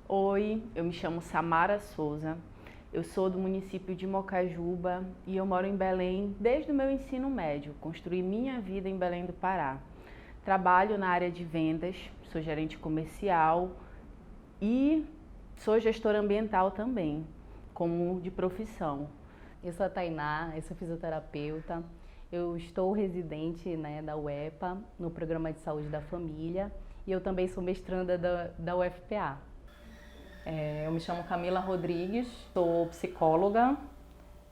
Oi, eu me chamo Samara Souza, eu sou do município de Mocajuba e eu moro em Belém desde o meu ensino médio. Construí minha vida em Belém do Pará. Trabalho na área de vendas, sou gerente comercial e sou gestora ambiental também, como de profissão. Eu sou a Tainá, eu sou fisioterapeuta, eu estou residente, da UEPA, no Programa de Saúde da Família, e eu também sou mestranda da UFPA. Eu me chamo Camila Rodrigues, sou psicóloga,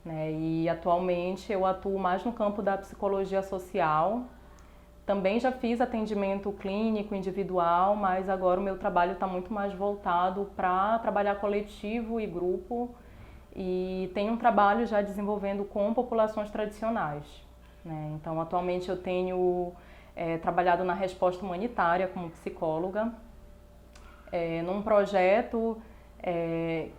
e atualmente eu atuo mais no campo da psicologia social. Também já fiz atendimento clínico individual, mas agora o meu trabalho está muito mais voltado para trabalhar coletivo e grupo, e tenho um trabalho já desenvolvendo com populações tradicionais. Então, atualmente eu tenho trabalhado na resposta humanitária como psicóloga, num projeto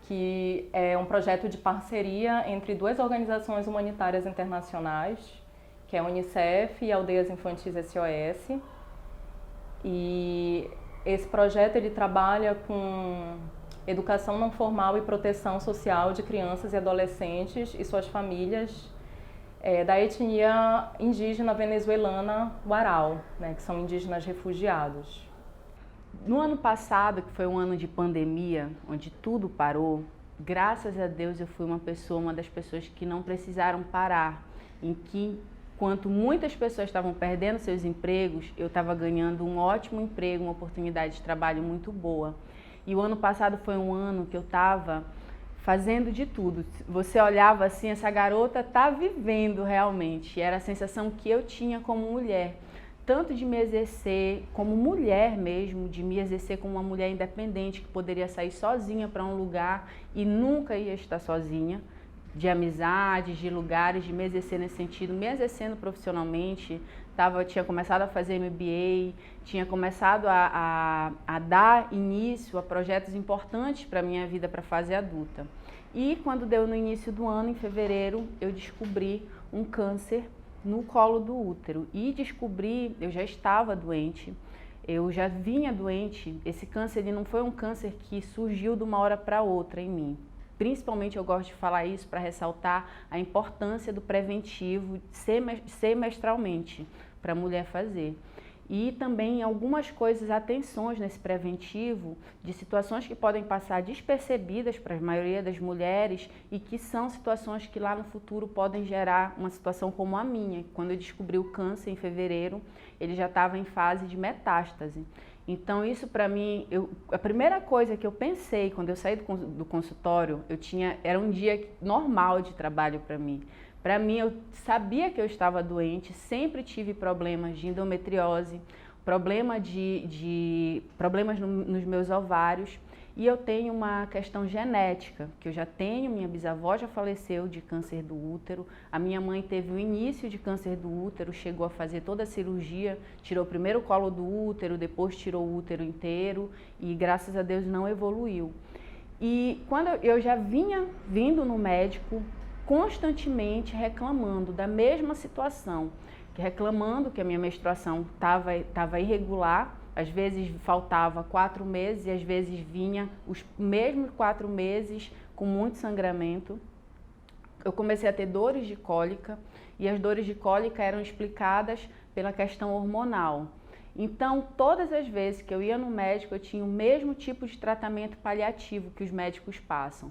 que é um projeto de parceria entre duas organizações humanitárias internacionais, que é a Unicef e Aldeias Infantis SOS. E esse projeto ele trabalha com educação não formal e proteção social de crianças e adolescentes e suas famílias da etnia indígena venezuelana Huaral, que são indígenas refugiados. No ano passado, que foi um ano de pandemia, onde tudo parou, graças a Deus eu fui uma das pessoas que não precisaram parar, em que, enquanto muitas pessoas estavam perdendo seus empregos, eu estava ganhando um ótimo emprego, uma oportunidade de trabalho muito boa. E o ano passado foi um ano que eu estava fazendo de tudo. Você olhava assim, essa garota está vivendo realmente. E era a sensação que eu tinha como mulher. Tanto de me exercer como mulher mesmo, de me exercer como uma mulher independente que poderia sair sozinha para um lugar e nunca ia estar sozinha, de amizades, de lugares, de me exercer nesse sentido, me exercendo profissionalmente. Tinha começado a fazer MBA, tinha começado a dar início a projetos importantes para a minha vida, para a fase adulta. E quando deu no início do ano, em fevereiro, eu descobri um câncer no colo do útero e eu já estava doente, eu já vinha doente. Esse câncer ele não foi um câncer que surgiu de uma hora para outra em mim. Principalmente eu gosto de falar isso para ressaltar a importância do preventivo semestralmente para a mulher fazer. E também algumas coisas, atenções nesse preventivo, de situações que podem passar despercebidas para a maioria das mulheres e que são situações que lá no futuro podem gerar uma situação como a minha. Quando eu descobri o câncer em fevereiro, ele já estava em fase de metástase. Então isso para mim, a primeira coisa que eu pensei quando eu saí do consultório, era um dia normal de trabalho para mim. Para mim, eu sabia que eu estava doente, sempre tive problemas de endometriose, problemas nos meus ovários, e eu tenho uma questão genética, que eu já tenho, minha bisavó já faleceu de câncer do útero, a minha mãe teve o início de câncer do útero, chegou a fazer toda a cirurgia, tirou primeiro o colo do útero, depois tirou o útero inteiro, e graças a Deus não evoluiu. E quando eu já vinha vindo no médico, constantemente reclamando da mesma situação, reclamando que a minha menstruação estava irregular, às vezes faltava 4 meses e às vezes vinha os mesmos 4 meses com muito sangramento. Eu comecei a ter dores de cólica e as dores de cólica eram explicadas pela questão hormonal. Então, todas as vezes que eu ia no médico, eu tinha o mesmo tipo de tratamento paliativo que os médicos passam.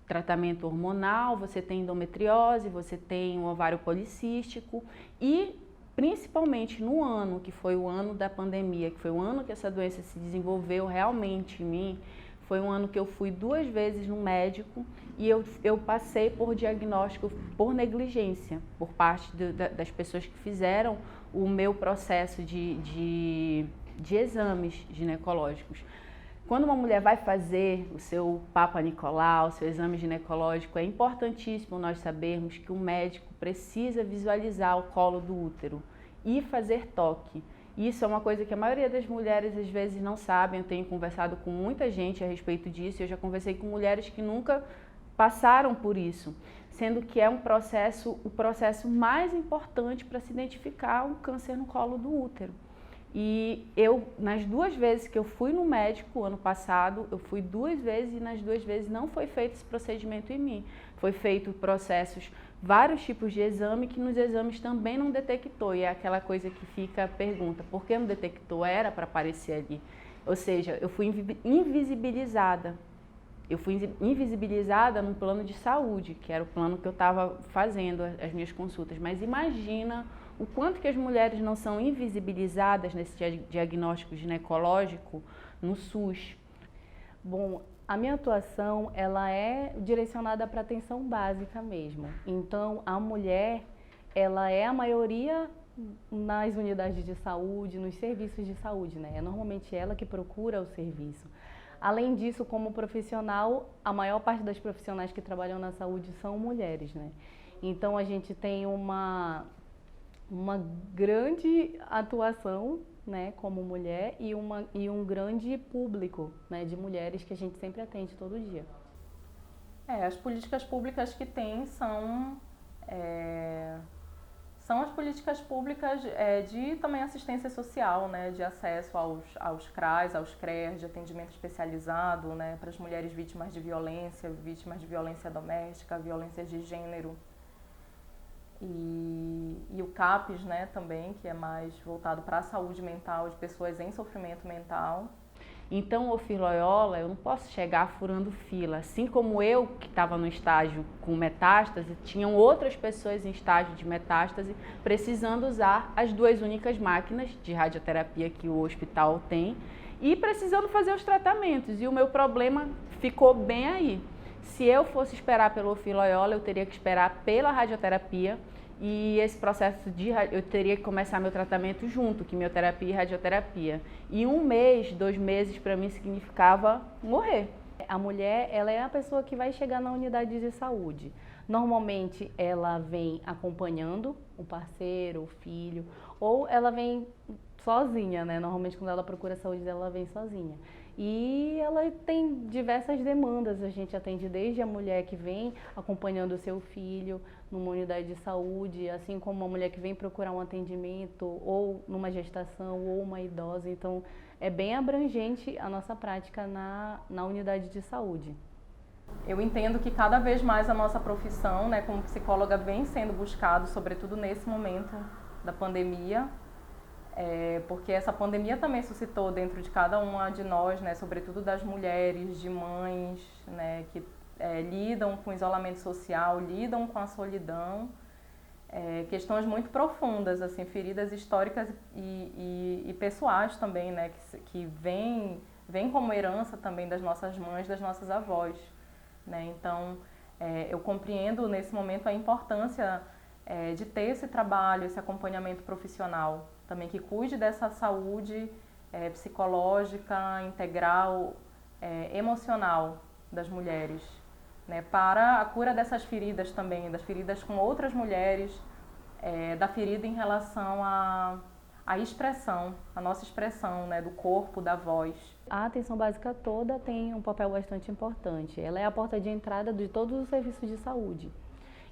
Tratamento hormonal, você tem endometriose, você tem um ovário policístico e principalmente no ano, que foi o ano da pandemia, que foi o ano que essa doença se desenvolveu realmente em mim, foi um ano que eu fui 2 vezes no médico e eu passei por diagnóstico por negligência, por parte das pessoas que fizeram o meu processo de exames ginecológicos. Quando uma mulher vai fazer o seu Papa Nicolau, o seu exame ginecológico, é importantíssimo nós sabermos que o médico precisa visualizar o colo do útero e fazer toque. Isso é uma coisa que a maioria das mulheres às vezes não sabem. Eu tenho conversado com muita gente a respeito disso, eu já conversei com mulheres que nunca passaram por isso, sendo que é o processo mais importante para se identificar um câncer no colo do útero. E eu, nas 2 vezes que eu fui no médico ano passado, eu fui 2 vezes e nas 2 vezes não foi feito esse procedimento em mim. Foi feito processos, vários tipos de exame que nos exames também não detectou. E é aquela coisa que fica a pergunta, por que não detectou? Era para aparecer ali. Ou seja, eu fui invisibilizada. Eu fui invisibilizada no plano de saúde, que era o plano que eu estava fazendo as minhas consultas. Mas imagina o quanto que as mulheres não são invisibilizadas nesse diagnóstico ginecológico no SUS. Bom, a minha atuação, ela é direcionada para atenção básica mesmo. Então, a mulher, ela é a maioria nas unidades de saúde, nos serviços de saúde, né? É normalmente ela que procura o serviço. Além disso, como profissional, a maior parte das profissionais que trabalham na saúde são mulheres, né? Então, a gente tem uma grande atuação, né, como mulher e um grande público, né, de mulheres que a gente sempre atende todo dia. As políticas públicas que tem são as políticas públicas de também assistência social, né, de acesso aos CRAs, aos CREAs, de atendimento especializado, né, para as mulheres vítimas de violência doméstica, violência de gênero. E o CAPES, né, também, que é mais voltado para a saúde mental de pessoas em sofrimento mental. Então, Ofir Loyola, eu não posso chegar furando fila. Assim como eu, que estava no estágio com metástase, tinham outras pessoas em estágio de metástase precisando usar as 2 únicas máquinas de radioterapia que o hospital tem e precisando fazer os tratamentos. E o meu problema ficou bem aí. Se eu fosse esperar pelo Ofir Loyola, eu teria que esperar pela radioterapia e esse processo eu teria que começar meu tratamento junto, quimioterapia e radioterapia. E 1 mês, 2 meses para mim significava morrer. A mulher, ela é a pessoa que vai chegar na unidade de saúde. Normalmente ela vem acompanhando o parceiro, o filho, ou ela vem sozinha, né? Normalmente quando ela procura a saúde dela, ela vem sozinha. E ela tem diversas demandas, a gente atende desde a mulher que vem acompanhando o seu filho numa unidade de saúde, assim como uma mulher que vem procurar um atendimento ou numa gestação ou uma idosa. Então é bem abrangente a nossa prática na unidade de saúde. Eu entendo que cada vez mais a nossa profissão, né, como psicóloga, vem sendo buscado, sobretudo nesse momento da pandemia, porque essa pandemia também suscitou dentro de cada uma de nós, né, sobretudo das mulheres, de mães, né, que lidam com o isolamento social, lidam com a solidão, questões muito profundas, assim, feridas históricas e pessoais também, né, que vem como herança também das nossas mães, das nossas avós, né? Então, eu compreendo nesse momento a importância de ter esse trabalho, esse acompanhamento profissional, também que cuide dessa saúde psicológica, integral, emocional das mulheres, né, para a cura dessas feridas também, das feridas com outras mulheres, da ferida em relação à expressão, a nossa expressão, né, do corpo, da voz. A atenção básica toda tem um papel bastante importante. Ela é a porta de entrada de todos os serviços de saúde.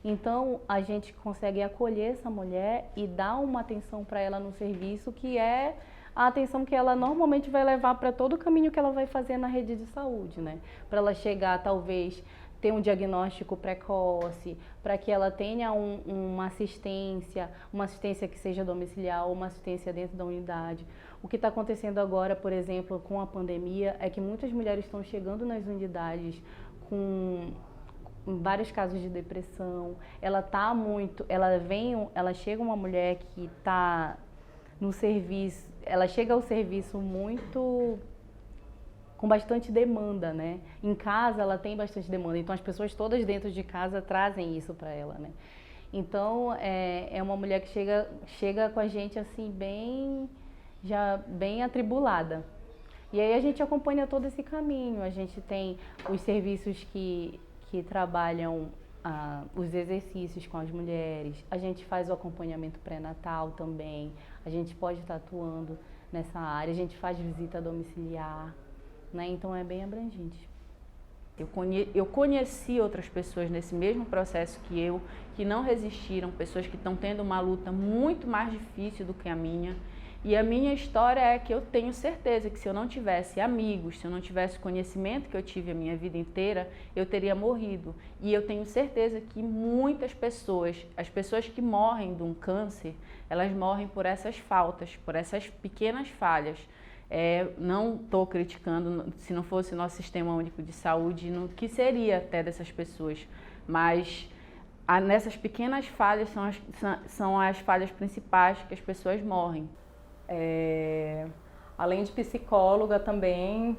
Então, a gente consegue acolher essa mulher e dar uma atenção para ela no serviço, que é a atenção que ela normalmente vai levar para todo o caminho que ela vai fazer na rede de saúde, né? Para ela chegar, talvez, ter um diagnóstico precoce, para que ela tenha uma assistência que seja domiciliar ou uma assistência dentro da unidade. O que está acontecendo agora, por exemplo, com a pandemia, é que muitas mulheres estão chegando nas unidades com vários casos de depressão. Chega uma mulher que está no serviço, ela chega ao serviço muito com bastante demanda, né? Em casa ela tem bastante demanda, então as pessoas todas dentro de casa trazem isso para ela, né? Então é uma mulher que chega com a gente assim bem atribulada. E aí a gente acompanha todo esse caminho. A gente tem os serviços que trabalham os exercícios com as mulheres, a gente faz o acompanhamento pré-natal também, a gente pode estar atuando nessa área, a gente faz visita domiciliar, né? Então é bem abrangente. Eu conheci outras pessoas nesse mesmo processo que não resistiram, pessoas que estão tendo uma luta muito mais difícil do que a minha, E a minha história é que eu tenho certeza que se eu não tivesse amigos, se eu não tivesse o conhecimento que eu tive a minha vida inteira, eu teria morrido. E eu tenho certeza que muitas pessoas, as pessoas que morrem de um câncer, elas morrem por essas faltas, por essas pequenas falhas. Não estou criticando, se não fosse o nosso sistema único de saúde, no que seria até dessas pessoas, mas nessas pequenas falhas são as falhas principais que as pessoas morrem. Além de psicóloga também,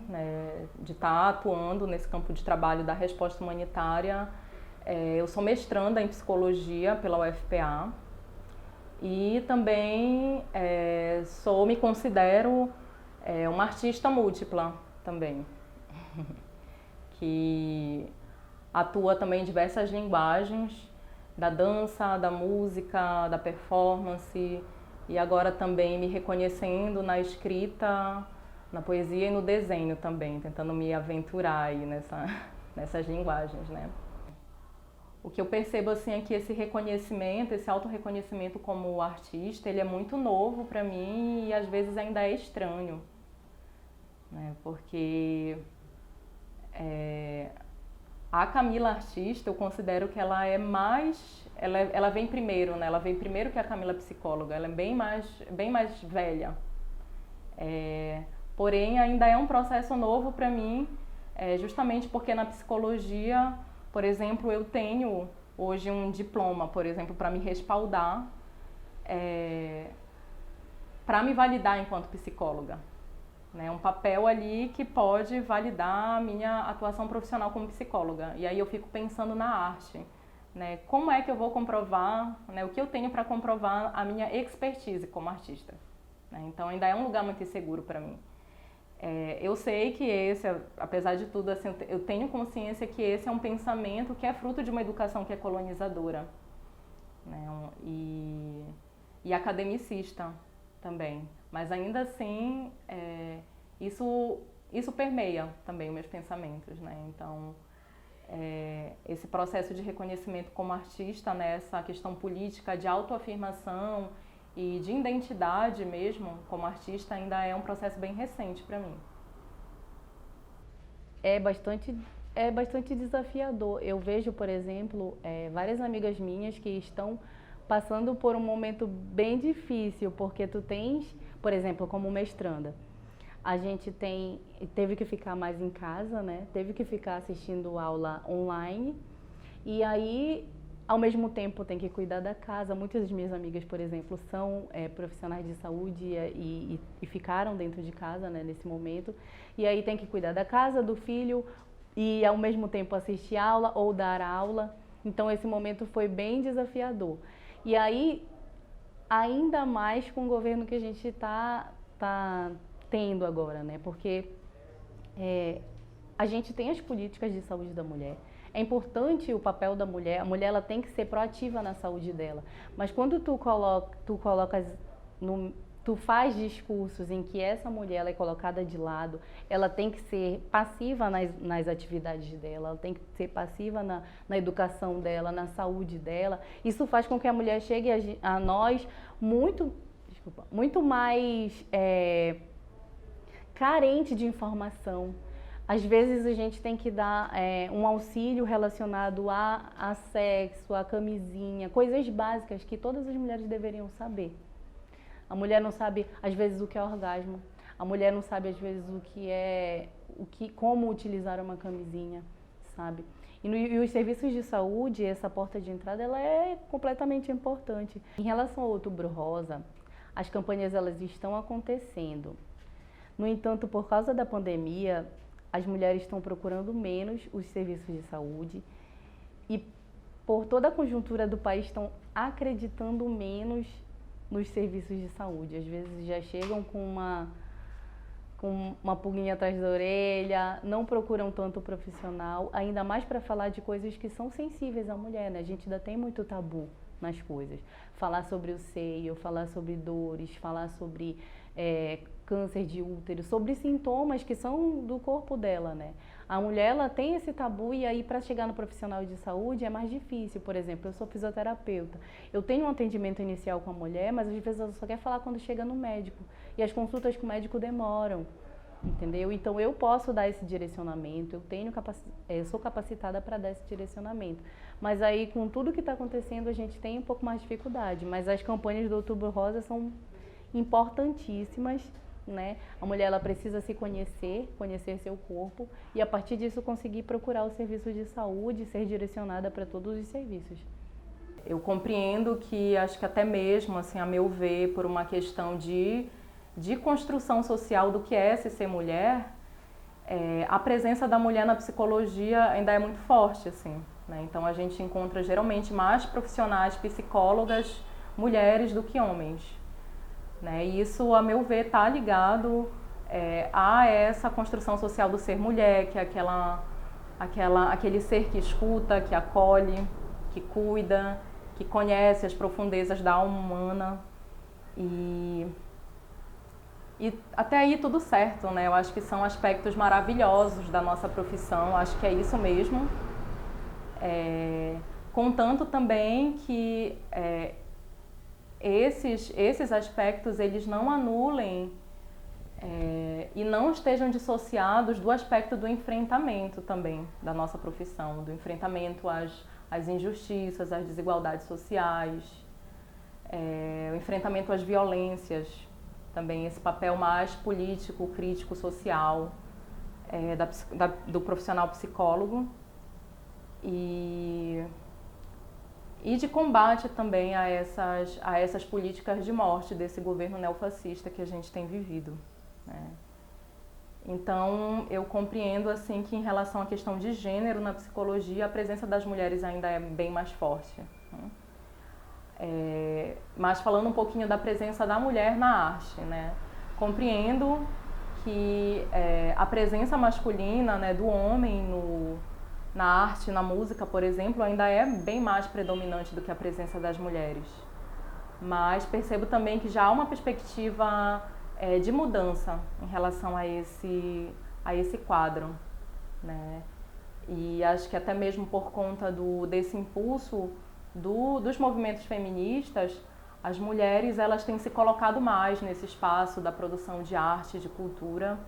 de estar atuando nesse campo de trabalho da resposta humanitária, eu sou mestranda em psicologia pela UFPA e também me considero uma artista múltipla também, que atua também em diversas linguagens, da dança, da música, da performance, e agora também me reconhecendo na escrita, na poesia e no desenho também, tentando me aventurar aí nessas linguagens, né? O que eu percebo assim é que esse reconhecimento, esse autorreconhecimento como artista, ele é muito novo para mim e às vezes ainda é estranho, né? Porque a Camila artista, eu considero que ela é mais... Ela vem primeiro, né? Ela vem primeiro que a Camila psicóloga, ela é bem mais velha. Porém, ainda é um processo novo para mim, justamente porque na psicologia, por exemplo, eu tenho hoje um diploma, por exemplo, para me respaldar, para me validar enquanto psicóloga. Um papel ali que pode validar a minha atuação profissional como psicóloga. E aí eu fico pensando na arte. Como é que eu vou comprovar, o que eu tenho para comprovar a minha expertise como artista? Então ainda é um lugar muito inseguro para mim. Eu sei que esse, apesar de tudo, assim, eu tenho consciência que esse é um pensamento que é fruto de uma educação que é colonizadora, e academicista também. Mas ainda assim, isso permeia também os meus pensamentos, Então, esse processo de reconhecimento como artista, essa questão política de autoafirmação e de identidade mesmo como artista ainda é um processo bem recente para mim. É bastante desafiador. Eu vejo, por exemplo, várias amigas minhas que estão passando por um momento bem difícil, porque tu tens, por exemplo, como mestranda, a gente teve que ficar mais em casa, Teve que ficar assistindo aula online e aí, ao mesmo tempo, tem que cuidar da casa. Muitas das minhas amigas, por exemplo, são profissionais de saúde e ficaram dentro de casa, nesse momento. E aí tem que cuidar da casa, do filho e, ao mesmo tempo, assistir aula ou dar aula. Então, esse momento foi bem desafiador. E aí, ainda mais com o governo que a gente está tendo agora, Porque a gente tem as políticas de saúde da mulher. É importante o papel da mulher. A mulher ela tem que ser proativa na saúde dela. Mas quando tu faz discursos em que essa mulher ela é colocada de lado, ela tem que ser passiva nas atividades dela, ela tem que ser passiva na educação dela, na saúde dela. Isso faz com que a mulher chegue a nós muito mais carente de informação. Às vezes a gente tem que dar um auxílio relacionado a sexo, a camisinha, coisas básicas que todas as mulheres deveriam saber. A mulher não sabe, às vezes, o que é orgasmo. A mulher não sabe, às vezes, como utilizar uma camisinha, sabe? E os serviços de saúde, essa porta de entrada, ela é completamente importante. Em relação ao Outubro Rosa, as campanhas elas estão acontecendo. No entanto, por causa da pandemia, as mulheres estão procurando menos os serviços de saúde e, por toda a conjuntura do país, estão acreditando menos nos serviços de saúde. Às vezes já chegam com uma pulguinha atrás da orelha, não procuram tanto o profissional, ainda mais para falar de coisas que são sensíveis à mulher, A gente ainda tem muito tabu nas coisas. Falar sobre o seio, falar sobre dores, falar sobre câncer de útero, sobre sintomas que são do corpo dela, né? A mulher, ela tem esse tabu e aí para chegar no profissional de saúde é mais difícil. Por exemplo, eu sou fisioterapeuta. Eu tenho um atendimento inicial com a mulher, mas às vezes ela só quer falar quando chega no médico. E as consultas com o médico demoram, entendeu? Então eu posso dar esse direcionamento, eu sou capacitada para dar esse direcionamento. Mas aí com tudo que está acontecendo a gente tem um pouco mais de dificuldade. Mas as campanhas do Outubro Rosa são importantíssimas, né? A mulher, ela precisa se conhecer seu corpo e a partir disso conseguir procurar o serviço de saúde, ser direcionada para todos os serviços. Eu compreendo que, acho que até mesmo, assim, a meu ver, por uma questão de construção social do que é ser mulher, a presença da mulher na psicologia ainda é muito forte, assim, né? Então a gente encontra geralmente mais profissionais, psicólogas, mulheres do que homens, né? E isso, a meu ver, está ligado a essa construção social do ser mulher, que é aquele ser que escuta, que acolhe, que cuida, que conhece as profundezas da alma humana. E até aí tudo certo, né? Eu acho que são aspectos maravilhosos da nossa profissão, acho que é isso mesmo. Contanto também que esses aspectos eles não anulem e não estejam dissociados do aspecto do enfrentamento também da nossa profissão, do enfrentamento às injustiças, às desigualdades sociais, o enfrentamento às violências, também esse papel mais político, crítico, social do profissional psicólogo e de combate também a essas políticas de morte desse governo neofascista que a gente tem vivido, né? Então, eu compreendo assim que em relação à questão de gênero na psicologia, a presença das mulheres ainda é bem mais forte, né? Mas falando um pouquinho da presença da mulher na arte, né? Compreendo que a presença masculina, né, do homem na arte, na música, por exemplo, ainda é bem mais predominante do que a presença das mulheres. Mas percebo também que já há uma perspectiva de mudança em relação a esse quadro, né? E acho que até mesmo por conta desse impulso dos movimentos feministas, as mulheres elas têm se colocado mais nesse espaço da produção de arte, de cultura,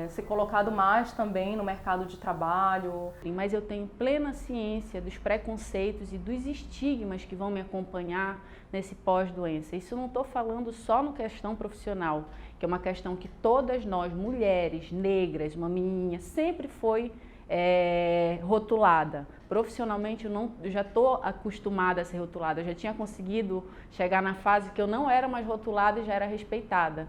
se colocado mais também no mercado de trabalho. Mas eu tenho plena ciência dos preconceitos e dos estigmas que vão me acompanhar nesse pós-doença. Isso eu não estou falando só na questão profissional, que é uma questão que todas nós, mulheres, negras, uma menininha, sempre foi rotulada. Profissionalmente eu já estou acostumada a ser rotulada, eu já tinha conseguido chegar na fase que eu não era mais rotulada e já era respeitada.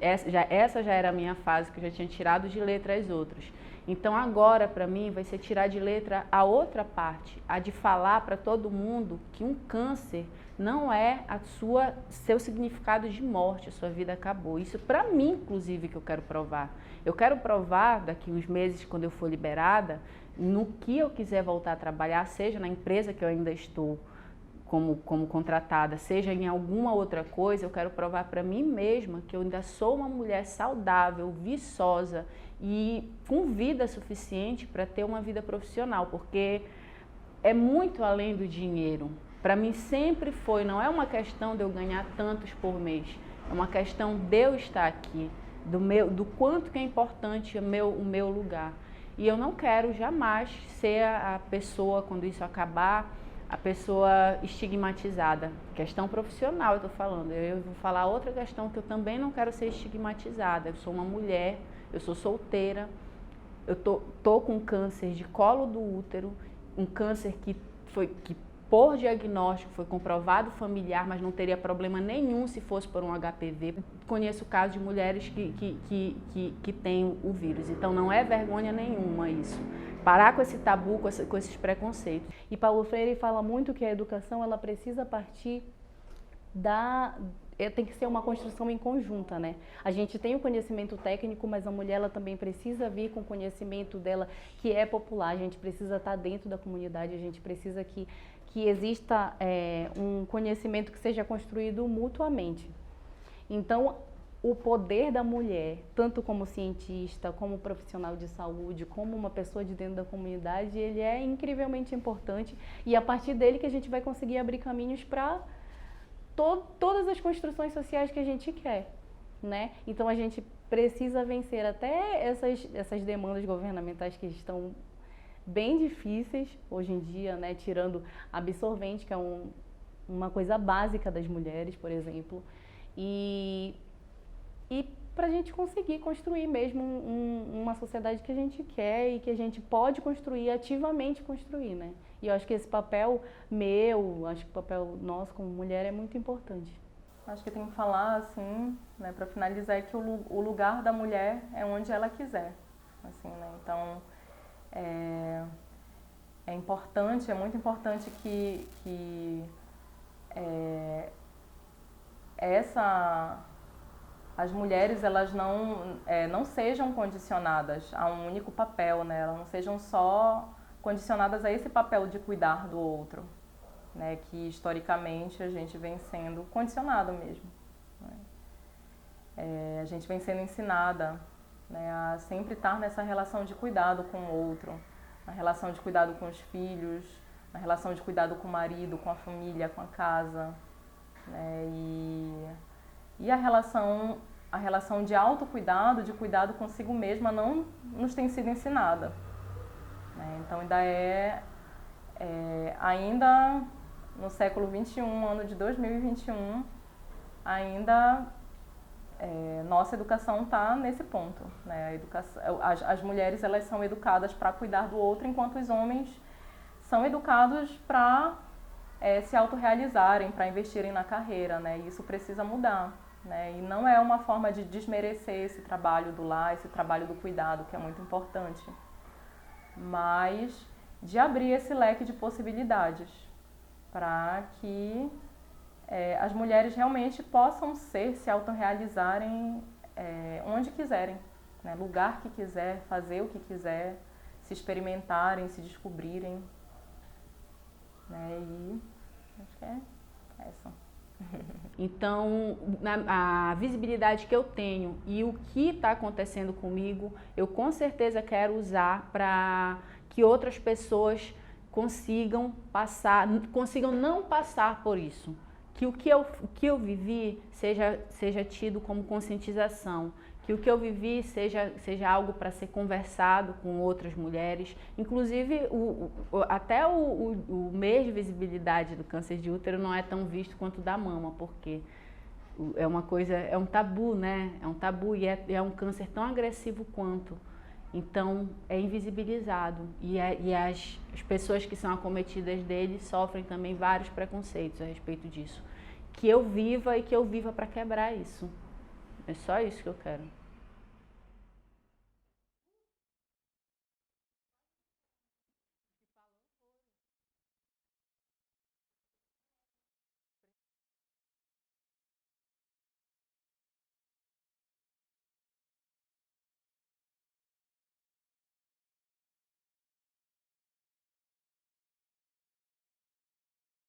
Essa já era a minha fase, que eu já tinha tirado de letra as outras. Então agora para mim vai ser tirar de letra a outra parte, a de falar para todo mundo que um câncer não é seu significado de morte, a sua vida acabou. Isso para mim, inclusive, que eu quero provar. Eu quero provar daqui uns meses, quando eu for liberada, no que eu quiser voltar a trabalhar, seja na empresa que eu ainda estou como contratada, seja em alguma outra coisa, eu quero provar para mim mesma que eu ainda sou uma mulher saudável, viçosa e com vida suficiente para ter uma vida profissional, porque é muito além do dinheiro. Para mim sempre foi, não é uma questão de eu ganhar tantos por mês, é uma questão de eu estar aqui, do quanto que é importante o meu lugar. E eu não quero jamais ser a pessoa, quando isso acabar, a pessoa estigmatizada. Questão profissional eu estou falando. Eu vou falar outra questão que eu também não quero ser estigmatizada. Eu sou uma mulher, eu sou solteira, eu tô com câncer de colo do útero, um câncer que por diagnóstico foi comprovado familiar, mas não teria problema nenhum se fosse por um HPV. Conheço casos de mulheres que têm o vírus, então não é vergonha nenhuma isso. Parar com esse tabu, com esses preconceitos. E Paulo Freire fala muito que a educação ela precisa partir tem que ser uma construção em conjunta, né? A gente tem o conhecimento técnico, mas a mulher ela também precisa vir com o conhecimento dela que é popular. A gente precisa estar dentro da comunidade, a gente precisa que que exista um conhecimento que seja construído mutuamente. Então, o poder da mulher, tanto como cientista, como profissional de saúde, como uma pessoa de dentro da comunidade, ele é incrivelmente importante e é a partir dele que a gente vai conseguir abrir caminhos para todas as construções sociais que a gente quer, né? Então a gente precisa vencer até essas demandas governamentais que estão bem difíceis hoje em dia, né? Tirando absorvente, que é uma coisa básica das mulheres, por exemplo, e para a gente conseguir construir mesmo uma sociedade que a gente quer e que a gente pode construir, ativamente construir, né? E eu acho que esse papel meu, acho que o papel nosso como mulher é muito importante. Acho que tem que falar, assim, né, para finalizar, que o lugar da mulher é onde ela quiser, assim, né? Então, é importante, é muito importante que as mulheres, elas não sejam condicionadas a um único papel, né? Elas não sejam só condicionadas a esse papel de cuidar do outro, né? Que historicamente a gente vem sendo condicionado mesmo, né? A gente vem sendo ensinada, né, a sempre estar nessa relação de cuidado com o outro, na relação de cuidado com os filhos, na relação de cuidado com o marido, com a família, com a casa, né? E a relação de autocuidado, de cuidado consigo mesma, não nos tem sido ensinada, né? Então ainda no século XXI, ano de 2021, ainda nossa educação está nesse ponto, né? As mulheres, elas são educadas para cuidar do outro, enquanto os homens são educados para se autorrealizarem, para investirem na carreira, né? E isso precisa mudar, né? E não é uma forma de desmerecer esse trabalho do lar, esse trabalho do cuidado, que é muito importante, mas de abrir esse leque de possibilidades para que as mulheres realmente possam se autorrealizarem onde quiserem, né? Lugar que quiser, fazer o que quiser, se experimentarem, se descobrirem, né? E acho que é essa. Então, a visibilidade que eu tenho e o que está acontecendo comigo, eu com certeza quero usar para que outras pessoas consigam não passar por isso. Que o que eu vivi seja tido como conscientização, que o que eu vivi seja algo para ser conversado com outras mulheres. Inclusive, até o mês de visibilidade do câncer de útero não é tão visto quanto o da mama, porque é uma coisa, é um tabu, né? É um tabu e é um câncer tão agressivo quanto. Então, é invisibilizado e as pessoas que são acometidas dele sofrem também vários preconceitos a respeito disso. Que eu viva para quebrar isso. É só isso que eu quero.